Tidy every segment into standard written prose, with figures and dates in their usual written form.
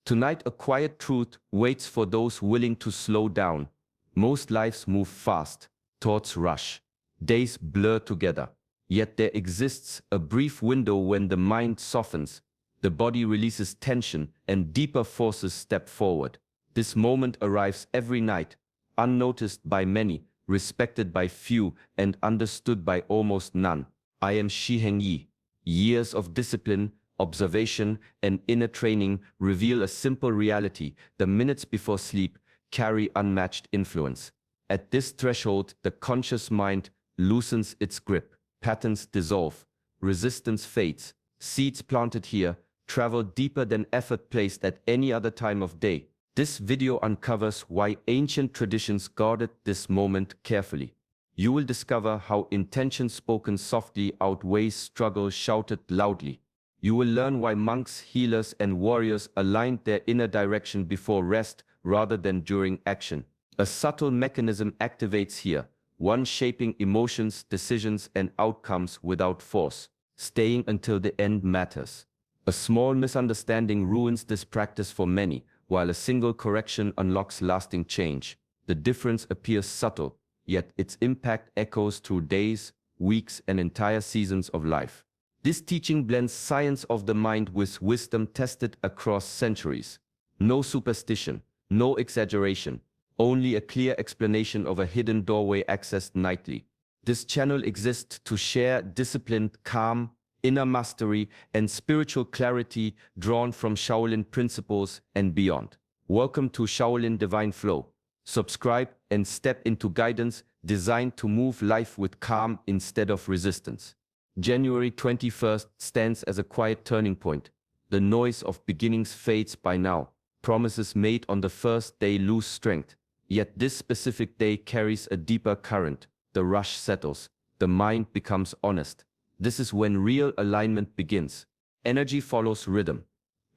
Tonight, a quiet truth waits for those willing to slow down. Most lives move fast, thoughts rush, days blur together. Yet there exists a brief window when the mind softens, the body releases tension, and deeper forces step forward. This moment arrives every night, unnoticed by many, respected by few, and understood by almost none. I am Heng. Years of discipline, observation, and inner training reveal a simple reality: the minutes before sleep carry unmatched influence. At this threshold, the conscious mind loosens its grip, patterns dissolve, resistance fades. Seeds planted here travel deeper than effort placed at any other time of day. This video uncovers why ancient traditions guarded this moment carefully. You will discover how intention spoken softly outweighs struggle shouted loudly. You will learn why monks, healers, and warriors aligned their inner direction before rest rather than during action. A subtle mechanism activates here, one shaping emotions, decisions, and outcomes without force, staying until the end matters. A small misunderstanding ruins this practice for many, while a single correction unlocks lasting change. The difference appears subtle, yet its impact echoes through days, weeks, and entire seasons of life. This teaching blends science of the mind with wisdom tested across centuries. No superstition, no exaggeration, only a clear explanation of a hidden doorway accessed nightly. This channel exists to share disciplined, calm, inner mastery, and spiritual clarity drawn from Shaolin principles and beyond. Welcome to Shaolin Divine Flow. Subscribe and step into guidance designed to move life with calm instead of resistance. January 21st stands as a quiet turning point. The noise of beginnings fades by now. Promises made on the first day lose strength. Yet this specific day carries a deeper current. The rush settles. The mind becomes honest. This is when real alignment begins. Energy follows rhythm.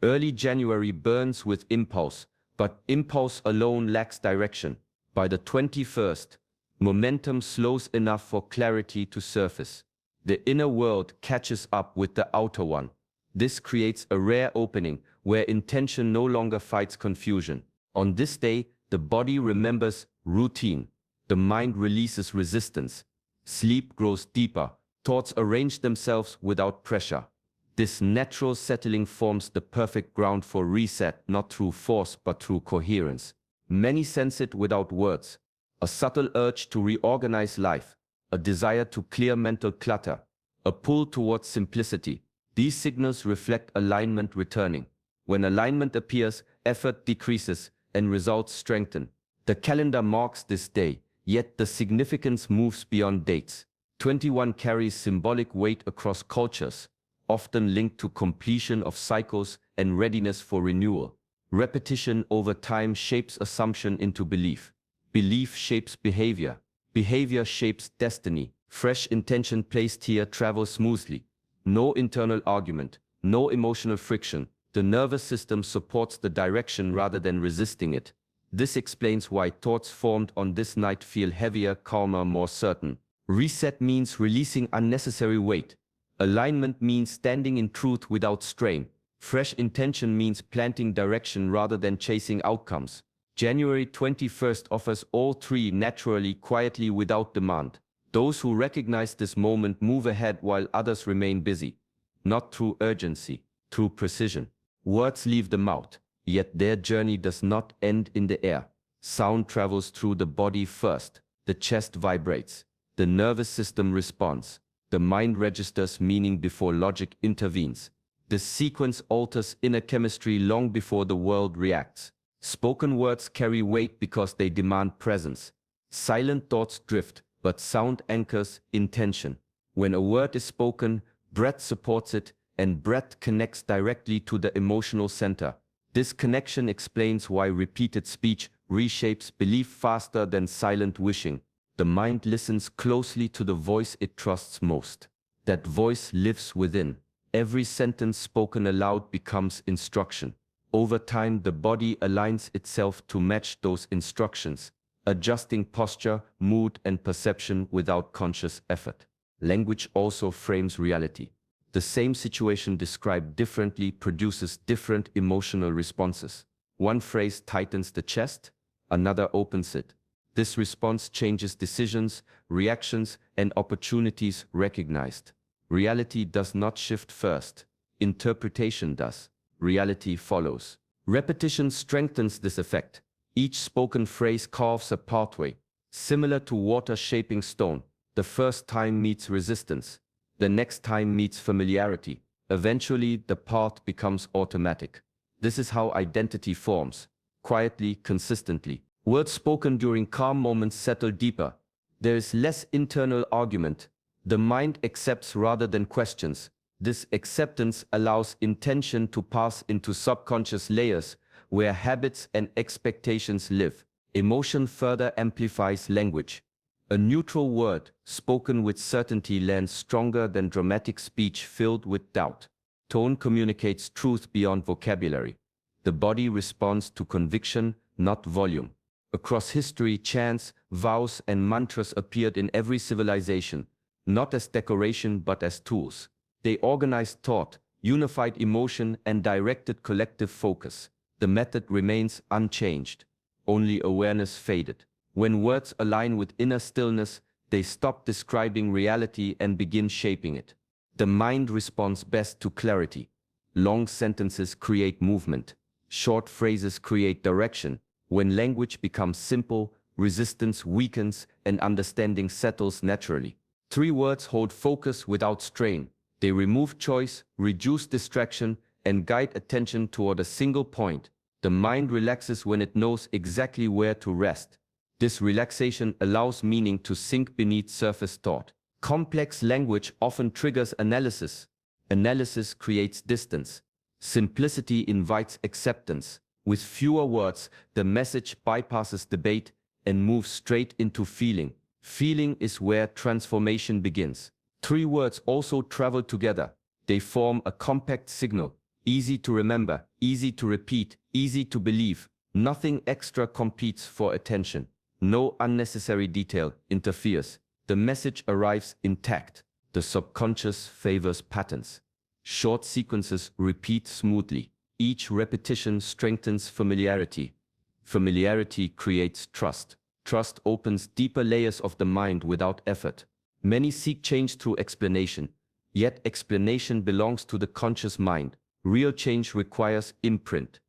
Early January burns with impulse, but impulse alone lacks direction. By the 21st, momentum slows enough for clarity to surface. The inner world catches up with the outer one. This creates a rare opening where intention no longer fights confusion. On this day, the body remembers routine. The mind releases resistance. Sleep grows deeper. Thoughts arrange themselves without pressure. This natural settling forms the perfect ground for reset, not through force but through coherence. Many sense it without words. A subtle urge to reorganize life, a desire to clear mental clutter, a pull towards simplicity. These signals reflect alignment returning. When alignment appears, effort decreases and results strengthen. The calendar marks this day, yet the significance moves beyond dates. 21 carries symbolic weight across cultures, often linked to completion of cycles and readiness for renewal. Repetition over time shapes assumption into belief. Belief shapes behavior. Behavior shapes destiny. Fresh intention placed here travels smoothly. No internal argument, no emotional friction. The nervous system supports the direction rather than resisting it. This explains why thoughts formed on this night feel heavier, calmer, more certain. Reset means releasing unnecessary weight. Alignment means standing in truth without strain. Fresh intention means planting direction rather than chasing outcomes. January 21st offers all three naturally, quietly, without demand. Those who recognize this moment move ahead while others remain busy. Not through urgency, through precision. Words leave the mouth, yet their journey does not end in the air. Sound travels through the body first. The chest vibrates. The nervous system responds. The mind registers meaning before logic intervenes. This sequence alters inner chemistry long before the world reacts. Spoken words carry weight because they demand presence. Silent thoughts drift, but sound anchors intention. When a word is spoken, breath supports it, and breath connects directly to the emotional center. This connection explains why repeated speech reshapes belief faster than silent wishing. The mind listens closely to the voice it trusts most. That voice lives within. Every sentence spoken aloud becomes instruction. Over time, the body aligns itself to match those instructions, adjusting posture, mood, and perception without conscious effort. Language also frames reality. The same situation described differently produces different emotional responses. One phrase tightens the chest, another opens it. This response changes decisions, reactions, and opportunities recognized. Reality does not shift first. Interpretation does. Reality follows. Repetition strengthens this effect. Each spoken phrase carves a pathway. Similar to water shaping stone, the first time meets resistance. The next time meets familiarity. Eventually, the path becomes automatic. This is how identity forms, quietly, consistently. Words spoken during calm moments settle deeper. There is less internal argument. The mind accepts rather than questions. This acceptance allows intention to pass into subconscious layers where habits and expectations live. Emotion further amplifies language. A neutral word, spoken with certainty, lands stronger than dramatic speech filled with doubt. Tone communicates truth beyond vocabulary. The body responds to conviction, not volume. Across history, chants, vows, and mantras appeared in every civilization, not as decoration but as tools. They organized thought, unified emotion, and directed collective focus. The method remains unchanged. Only awareness faded. When words align with inner stillness, they stop describing reality and begin shaping it. The mind responds best to clarity. Long sentences create movement. Short phrases create direction. When language becomes simple, resistance weakens and understanding settles naturally. 3 words hold focus without strain. They remove choice, reduce distraction, and guide attention toward a single point. The mind relaxes when it knows exactly where to rest. This relaxation allows meaning to sink beneath surface thought. Complex language often triggers analysis. Analysis creates distance. Simplicity invites acceptance. With fewer words, the message bypasses debate and moves straight into feeling. Feeling is where transformation begins. 3 words also travel together. They form a compact signal. Easy to remember, easy to repeat, easy to believe. Nothing extra competes for attention. No unnecessary detail interferes. The message arrives intact. The subconscious favors patterns. Short sequences repeat smoothly. Each repetition strengthens familiarity. Familiarity creates trust. Trust opens deeper layers of the mind without effort. Many seek change through explanation, yet explanation belongs to the conscious mind. Real change requires imprint.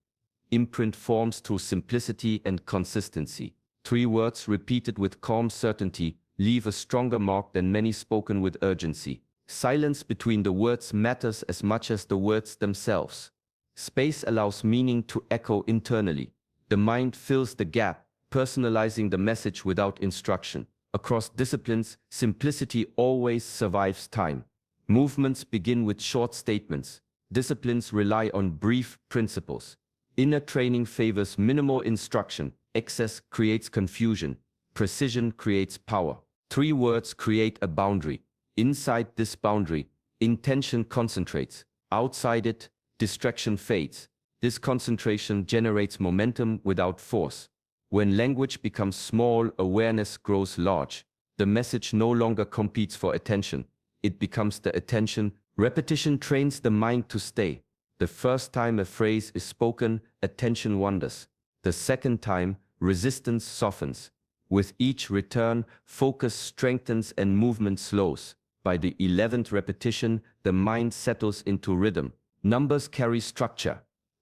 Imprint forms through simplicity and consistency. 3 words repeated with calm certainty leave a stronger mark than many spoken with urgency. Silence between the words matters as much as the words themselves. Space allows meaning to echo internally. The mind fills the gap, personalizing the message without instruction. Across disciplines, simplicity always survives time. Movements begin with short statements. Disciplines rely on brief principles. Inner training favors minimal instruction. Excess creates confusion. Precision creates power. 3 words create a boundary. Inside this boundary, intention concentrates. Outside it, distraction fades. This concentration generates momentum without force. When language becomes small, awareness grows large. The message no longer competes for attention. It becomes the attention. Repetition trains the mind to stay. The first time a phrase is spoken, attention wanders. The second time, resistance softens. With each return, focus strengthens and movement slows. By the 11th repetition, the mind settles into rhythm. Numbers carry structure.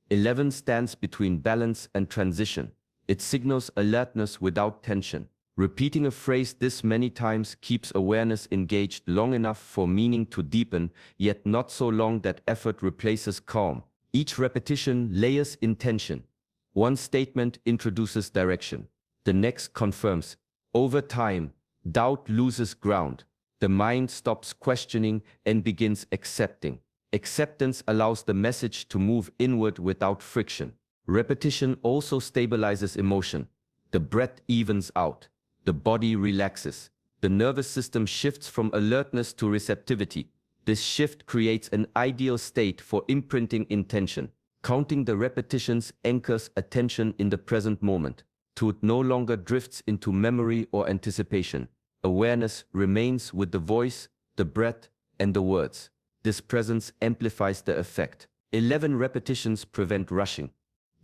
11 stands between balance and transition. It signals alertness without tension. Repeating a phrase this many times keeps awareness engaged long enough for meaning to deepen, yet not so long that effort replaces calm. Each repetition layers intention. One statement introduces direction. The next confirms. Over time, doubt loses ground. The mind stops questioning and begins accepting. Acceptance allows the message to move inward without friction. Repetition also stabilizes emotion. The breath evens out. The body relaxes. The nervous system shifts from alertness to receptivity. This shift creates an ideal state for imprinting intention. Counting the repetitions anchors attention in the present moment. Truth no longer drifts into memory or anticipation. Awareness remains with the voice, the breath, and the words. this presence amplifies the effect. 11 repetitions prevent rushing.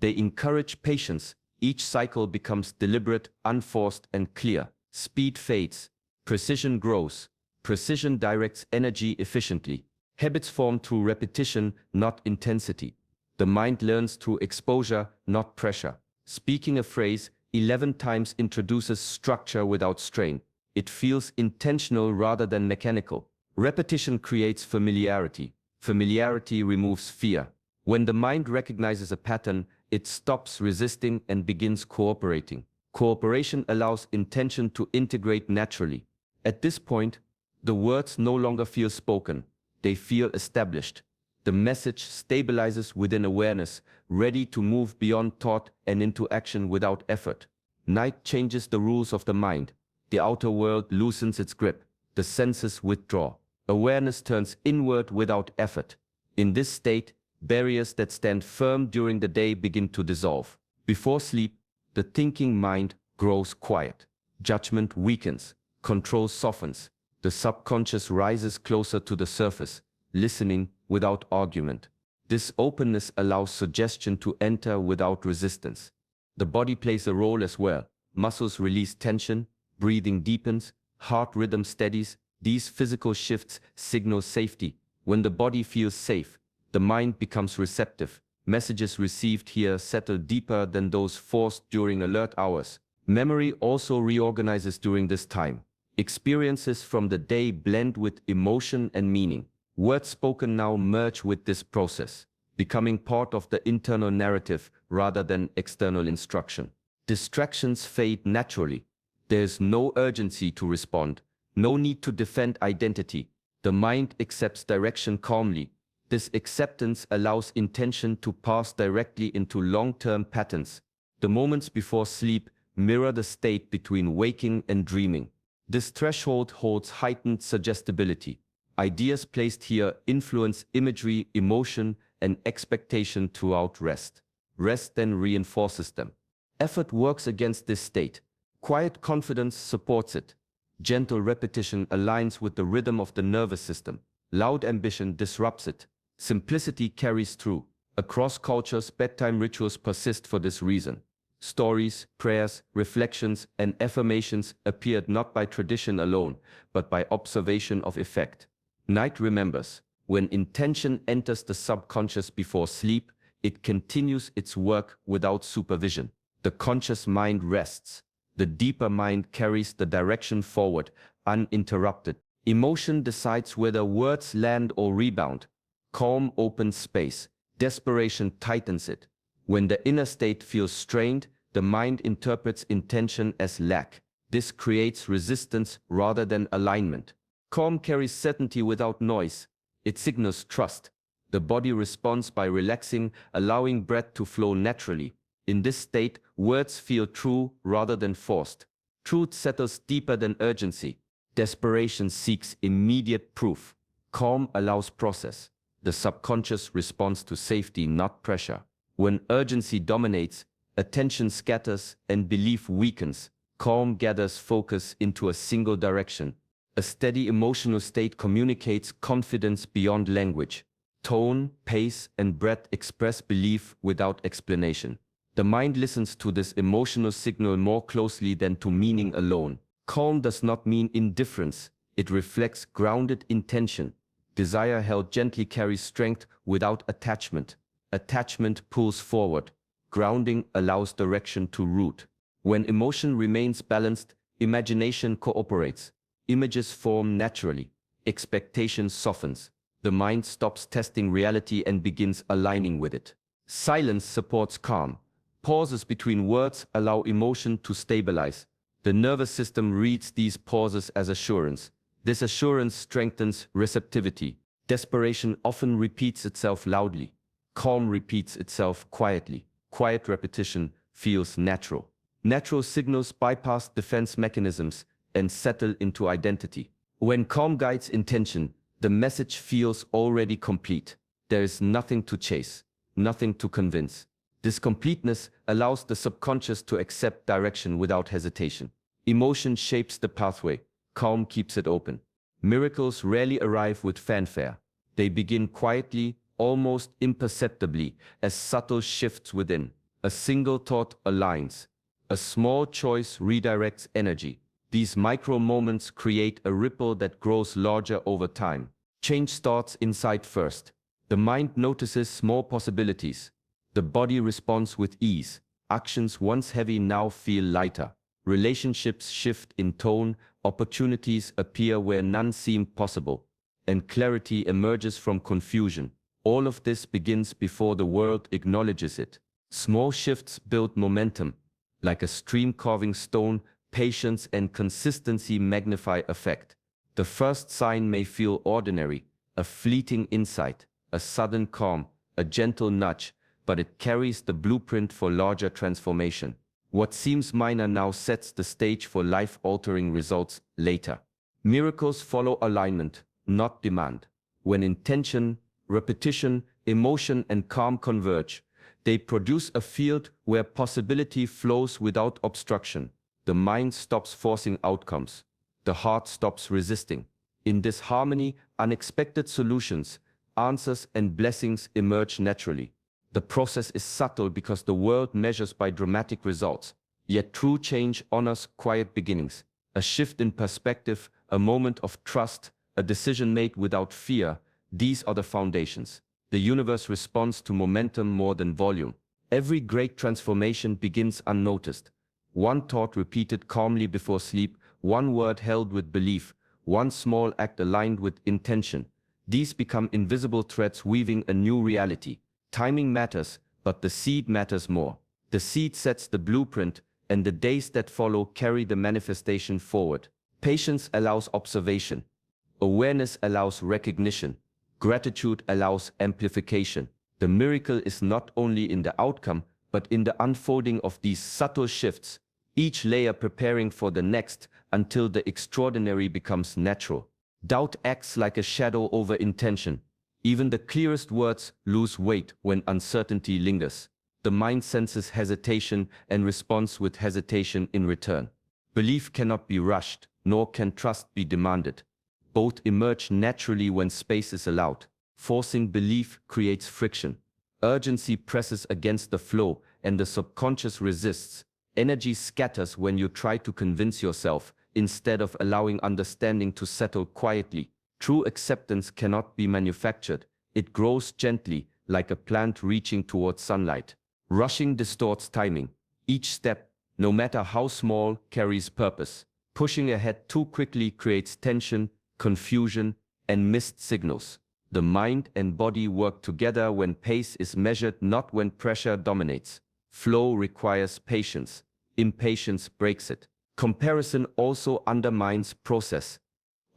They encourage patience. Each cycle becomes deliberate, unforced, and clear. Speed fades. Precision grows. Precision directs energy efficiently. Habits form through repetition, not intensity. The mind learns through exposure, not pressure. Speaking a phrase 11 times introduces structure without strain. It feels intentional rather than mechanical. Repetition creates familiarity. Familiarity removes fear. When the mind recognizes a pattern, it stops resisting and begins cooperating. Cooperation allows intention to integrate naturally. At this point, the words no longer feel spoken. They feel established. The message stabilizes within awareness, ready to move beyond thought and into action without effort. Night changes the rules of the mind. The outer world loosens its grip. The senses withdraw. Awareness turns inward without effort. In this state, barriers that stand firm during the day begin to dissolve. Before sleep, the thinking mind grows quiet. Judgment weakens. Control softens. The subconscious rises closer to the surface, listening without argument. This openness allows suggestion to enter without resistance. The body plays a role as well. Muscles release tension, breathing deepens, heart rhythm steadies. These physical shifts signal safety. When the body feels safe, the mind becomes receptive. Messages received here settle deeper than those forced during alert hours. Memory also reorganizes during this time. Experiences from the day blend with emotion and meaning. Words spoken now merge with this process, becoming part of the internal narrative rather than external instruction. Distractions fade naturally. There is no urgency to respond, no need to defend identity. The mind accepts direction calmly. This acceptance allows intention to pass directly into long-term patterns. The moments before sleep mirror the state between waking and dreaming. This threshold holds heightened suggestibility. Ideas placed here influence imagery, emotion, and expectation throughout rest. Rest then reinforces them. Effort works against this state. Quiet confidence supports it. Gentle repetition aligns with the rhythm of the nervous system. Loud ambition disrupts it. Simplicity carries through. Across cultures, bedtime rituals persist for this reason. Stories, prayers, reflections, and affirmations appeared not by tradition alone, but by observation of effect. Night remembers. When intention enters the subconscious before sleep, it continues its work without supervision. The conscious mind rests. The deeper mind carries the direction forward, uninterrupted. Emotion decides whether words land or rebound. Calm opens space. Desperation tightens it. When the inner state feels strained, the mind interprets intention as lack. This creates resistance rather than alignment. Calm carries certainty without noise. It signals trust. The body responds by relaxing, allowing breath to flow naturally. In this state, words feel true rather than forced. Truth settles deeper than urgency. Desperation seeks immediate proof. Calm allows process. The subconscious responds to safety, not pressure. When urgency dominates, attention scatters and belief weakens. Calm gathers focus into a single direction. A steady emotional state communicates confidence beyond language. Tone, pace, and breath express belief without explanation. The mind listens to this emotional signal more closely than to meaning alone. Calm does not mean indifference. It reflects grounded intention. Desire held gently carries strength without attachment. Attachment pulls forward. Grounding allows direction to root. When emotion remains balanced, imagination cooperates. Images form naturally. Expectation softens. The mind stops testing reality and begins aligning with it. Silence supports calm. Pauses between words allow emotion to stabilize. The nervous system reads these pauses as assurance. This assurance strengthens receptivity. Desperation often repeats itself loudly. Calm repeats itself quietly. Quiet repetition feels natural. Natural signals bypass defense mechanisms and settle into identity. When calm guides intention, the message feels already complete. There is nothing to chase, nothing to convince. This completeness allows the subconscious to accept direction without hesitation. Emotion shapes the pathway. Calm keeps it open. Miracles rarely arrive with fanfare. They begin quietly, almost imperceptibly, as subtle shifts within. A single thought aligns. A small choice redirects energy. These micro moments create a ripple that grows larger over time. Change starts inside first. The mind notices small possibilities. The body responds with ease. Actions once heavy now feel lighter. Relationships shift in tone. Opportunities appear where none seemed possible. And clarity emerges from confusion. All of this begins before the world acknowledges it. Small shifts build momentum. Like a stream carving stone, patience and consistency magnify effect. The first sign may feel ordinary, a fleeting insight, a sudden calm, a gentle nudge, but it carries the blueprint for larger transformation. What seems minor now sets the stage for life-altering results later. Miracles follow alignment, not demand. When intention, repetition, emotion, and calm converge, they produce a field where possibility flows without obstruction. The mind stops forcing outcomes. The heart stops resisting. In this harmony, unexpected solutions, answers, and blessings emerge naturally. The process is subtle because the world measures by dramatic results. Yet true change honors quiet beginnings. A shift in perspective, a moment of trust, a decision made without fear. These are the foundations. The universe responds to momentum more than volume. Every great transformation begins unnoticed. One thought repeated calmly before sleep, one word held with belief, one small act aligned with intention. These become invisible threads weaving a new reality. Timing matters, but the seed matters more. The seed sets the blueprint, and the days that follow carry the manifestation forward. Patience allows observation. Awareness allows recognition. Gratitude allows amplification. The miracle is not only in the outcome, but in the unfolding of these subtle shifts, each layer preparing for the next until the extraordinary becomes natural. Doubt acts like a shadow over intention. Even the clearest words lose weight when uncertainty lingers. The mind senses hesitation and responds with hesitation in return. Belief cannot be rushed, nor can trust be demanded. Both emerge naturally when space is allowed. Forcing belief creates friction. Urgency presses against the flow, and the subconscious resists. Energy scatters when you try to convince yourself, instead of allowing understanding to settle quietly. True acceptance cannot be manufactured. It grows gently, like a plant reaching towards sunlight. Rushing distorts timing. Each step, no matter how small, carries purpose. Pushing ahead too quickly creates tension, confusion, and missed signals. The mind and body work together when pace is measured, not when pressure dominates. Flow requires patience. Impatience breaks it. Comparison also undermines process.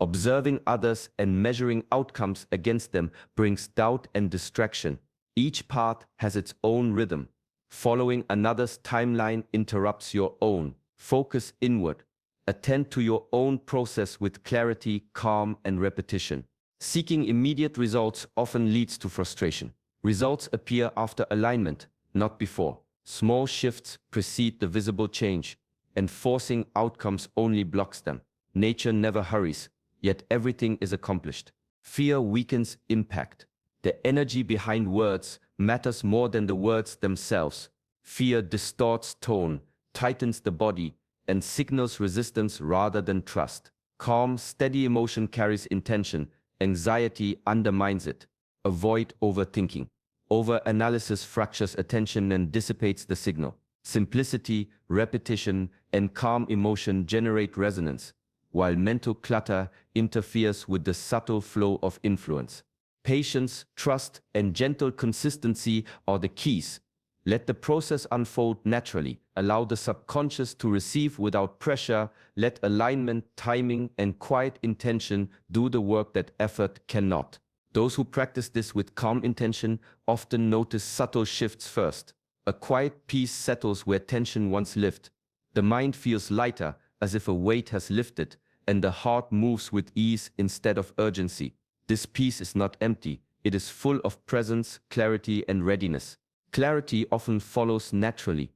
Observing others and measuring outcomes against them brings doubt and distraction. Each path has its own rhythm. Following another's timeline interrupts your own. Focus inward. Attend to your own process with clarity, calm, and repetition. Seeking immediate results often leads to frustration. Results appear after alignment, not before. Small shifts precede the visible change, and forcing outcomes only blocks them. Nature never hurries, yet everything is accomplished. Fear weakens impact. The energy behind words matters more than the words themselves. Fear distorts tone, tightens the body, and signals resistance rather than trust. Calm, steady emotion carries intention. Anxiety undermines it. Avoid overthinking. Overanalysis fractures attention and dissipates the signal. Simplicity, repetition, and calm emotion generate resonance, while mental clutter interferes with the subtle flow of influence. Patience, trust, and gentle consistency are the keys. Let the process unfold naturally. Allow the subconscious to receive without pressure. Let alignment, timing, and quiet intention do the work that effort cannot. Those who practice this with calm intention often notice subtle shifts first. A quiet peace settles where tension once lived. The mind feels lighter, as if a weight has lifted, and the heart moves with ease instead of urgency. This peace is not empty. It is full of presence, clarity, and readiness. Clarity often follows naturally.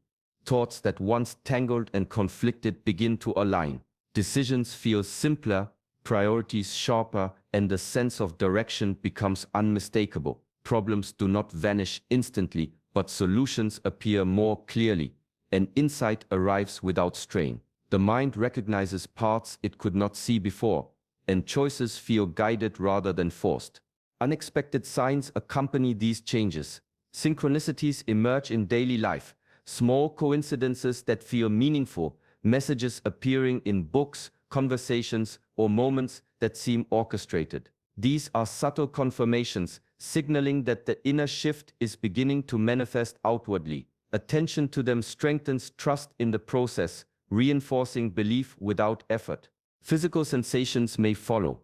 Thoughts that once tangled and conflicted begin to align. Decisions feel simpler, priorities sharper, and the sense of direction becomes unmistakable. Problems do not vanish instantly, but solutions appear more clearly, and insight arrives without strain. The mind recognizes paths it could not see before, and choices feel guided rather than forced. Unexpected signs accompany these changes. Synchronicities emerge in daily life, small coincidences that feel meaningful, messages appearing in books, conversations, or moments that seem orchestrated. These are subtle confirmations, signaling that the inner shift is beginning to manifest outwardly. Attention to them strengthens trust in the process, reinforcing belief without effort. Physical sensations may follow.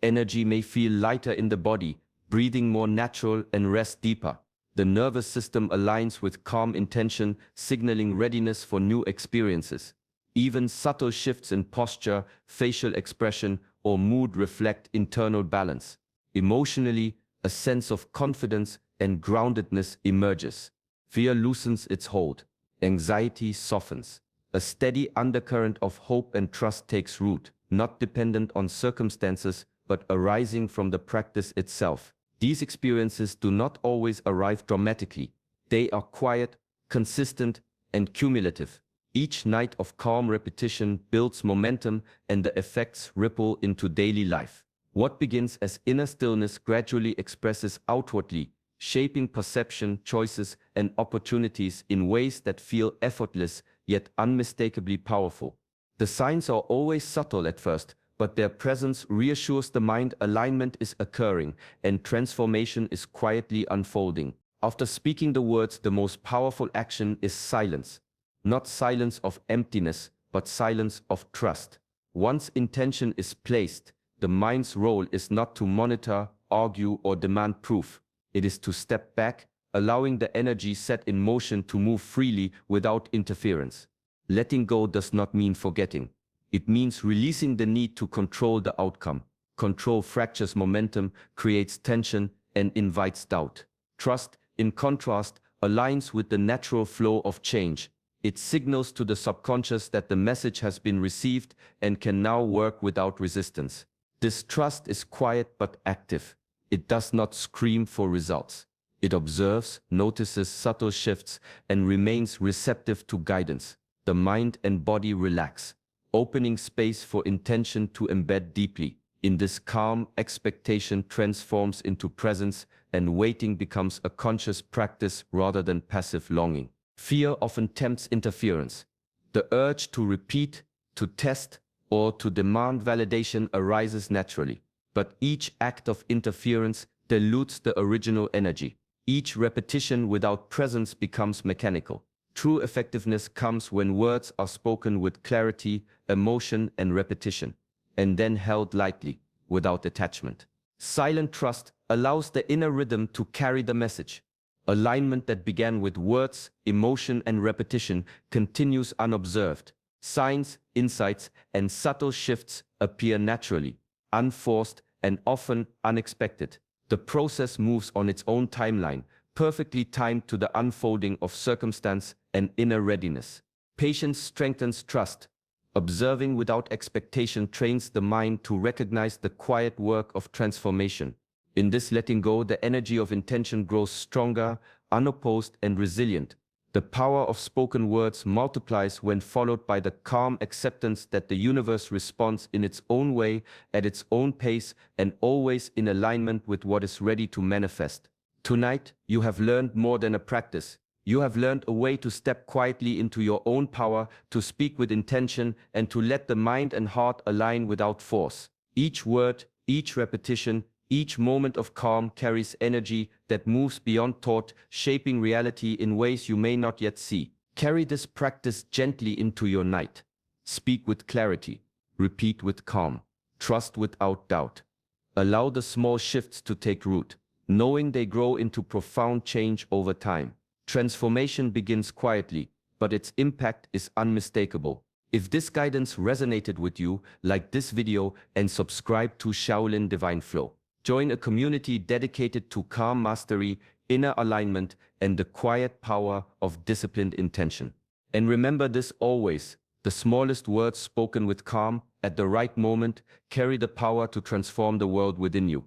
Energy may feel lighter in the body, breathing more natural and rest deeper. The nervous system aligns with calm intention, signaling readiness for new experiences. Even subtle shifts in posture, facial expression, or mood reflect internal balance. Emotionally, a sense of confidence and groundedness emerges. Fear loosens its hold. Anxiety softens. A steady undercurrent of hope and trust takes root, not dependent on circumstances, but arising from the practice itself. These experiences do not always arrive dramatically. They are quiet, consistent, and cumulative. Each night of calm repetition builds momentum, and the effects ripple into daily life. What begins as inner stillness gradually expresses outwardly, shaping perception, choices, and opportunities in ways that feel effortless yet unmistakably powerful. The signs are always subtle at first, but their presence reassures the mind alignment is occurring and transformation is quietly unfolding. After speaking the words, the most powerful action is silence. Not silence of emptiness, but silence of trust. Once intention is placed, the mind's role is not to monitor, argue, or demand proof. It is to step back, allowing the energy set in motion to move freely without interference. Letting go does not mean forgetting. It means releasing the need to control the outcome. Control fractures momentum, creates tension, and invites doubt. Trust, in contrast, aligns with the natural flow of change. It signals to the subconscious that the message has been received and can now work without resistance. This trust is quiet but active. It does not scream for results. It observes, notices subtle shifts, and remains receptive to guidance. The mind and body relax, opening space for intention to embed deeply. In this calm, expectation transforms into presence, and waiting becomes a conscious practice rather than passive longing. Fear often tempts interference. The urge to repeat, to test, or to demand validation arises naturally. But each act of interference dilutes the original energy. Each repetition without presence becomes mechanical. True effectiveness comes when words are spoken with clarity, emotion, and repetition, and then held lightly, without attachment. Silent trust allows the inner rhythm to carry the message. Alignment that began with words, emotion, and repetition continues unobserved. Signs, insights, and subtle shifts appear naturally, unforced, and often unexpected. The process moves on its own timeline, perfectly timed to the unfolding of circumstance and inner readiness. Patience strengthens trust. Observing without expectation trains the mind to recognize the quiet work of transformation. In this letting go, the energy of intention grows stronger, unopposed, and resilient. The power of spoken words multiplies when followed by the calm acceptance that the universe responds in its own way, at its own pace, and always in alignment with what is ready to manifest. Tonight, you have learned more than a practice. You have learned a way to step quietly into your own power, to speak with intention, and to let the mind and heart align without force. Each word, each repetition, each moment of calm carries energy that moves beyond thought, shaping reality in ways you may not yet see. Carry this practice gently into your night. Speak with clarity. Repeat with calm. Trust without doubt. Allow the small shifts to take root, knowing they grow into profound change over time. Transformation begins quietly, but its impact is unmistakable. If this guidance resonated with you, like this video and subscribe to Shaolin Divine Flow. Join a community dedicated to calm mastery, inner alignment, and the quiet power of disciplined intention. And remember this always: the smallest words spoken with calm, at the right moment, carry the power to transform the world within you.